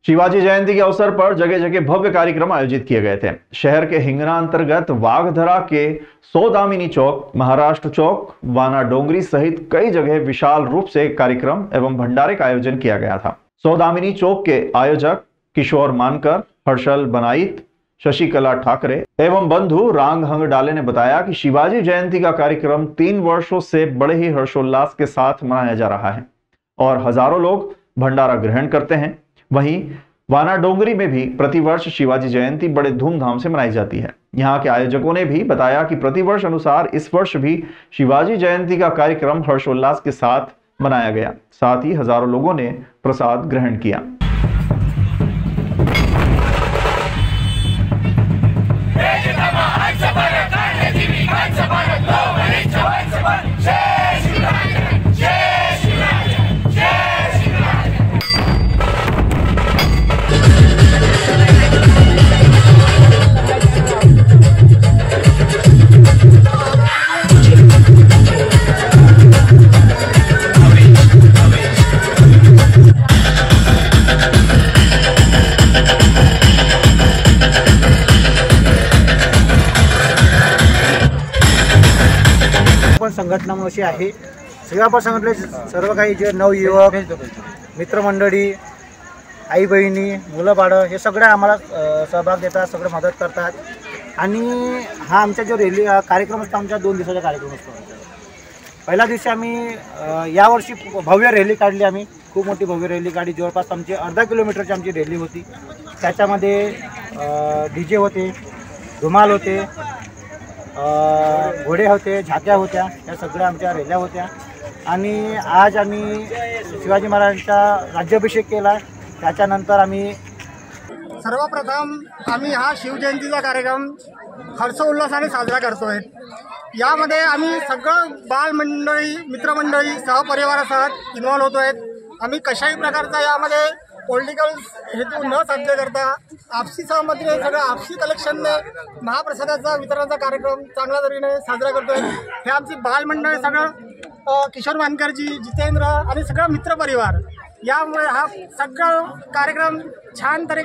शिवाजी जयंती के अवसर पर जगह जगह भव्य कार्यक्रम आयोजित किए गए थे। शहर के हिंगना अंतर्गत वाघधरा के सौदामिनी चौक, महाराष्ट्र चौक, वाना डोंगरी सहित कई जगह विशाल रूप से कार्यक्रम एवं भंडारे का आयोजन किया गया था। सौदामिनी चौक के आयोजक किशोर मानकर, हर्षल बनाइत, शशिकला ठाकरे एवं बंधु रांग हंगडाले ने बताया कि शिवाजी जयंती का कार्यक्रम 3 वर्षों से बड़े ही हर्षोल्लास के साथ मनाया जा रहा है और हजारों लोग भंडारा ग्रहण करते हैं। वहीं वाना डोंगरी में भी प्रतिवर्ष शिवाजी जयंती बड़े धूमधाम से मनाई जाती है। यहाँ के आयोजकों ने भी बताया कि प्रतिवर्ष अनुसार इस वर्ष भी शिवाजी जयंती का कार्यक्रम हर्षोल्लास के साथ मनाया गया। साथ ही हजारों लोगों ने प्रसाद ग्रहण किया। संघटना अशी आहे, सगळ्या पण संघटने सर्व काही जे नवयुवक मित्रमंडळी, आई बहिणी, मुलं बाळं हे सगळे आम्हाला सहभाग देतात, सगळे मदत करतात। आणि हा आमचा जो रॅली कार्यक्रम असतो, आमचा 2 दिवसाचा कार्यक्रम असतो। पहिल्या दिवशी आम्ही यावर्षी भव्य रॅली काढली, आम्ही खूप मोठी भव्य रॅली काढली। जवळपास आमची अर्धा किलोमीटरची आमची रॅली होती। त्याच्यामध्ये डीजे होते, धुमाल होते, घोडे होते, झाक्या होत्या, या सगळ्या आमच्या रॅल्या होत्या। आणि आज आम्ही शिवाजी महाराजांचा राज्याभिषेक केला। त्याच्यानंतर आम्ही सर्वप्रथम हा शिवजयंतीचा कार्यक्रम हर्षोल्लासाने साजरा करतोय। यामध्ये आम्ही सगळं बालमंडळी, मित्रमंडळी, सहपरिवारासह इन्व्हॉल्व होतोय। आम्ही कशाही प्रकारचा यामध्ये पॉलिटिकल हेतू न साध्य करता आपसी सहमतीने सगळं आपसी कलेक्शनने महाप्रसादाचा वितरणाचा कार्यक्रम चांगल्या तऱ्हेने साजरा करतोय। हे आमची बालमंडळ सगळं किशोर मानकरजी, जितेंद्र आणि सगळं मित्रपरिवार, यामुळे हा सगळं कार्यक्रम छान तऱ्हे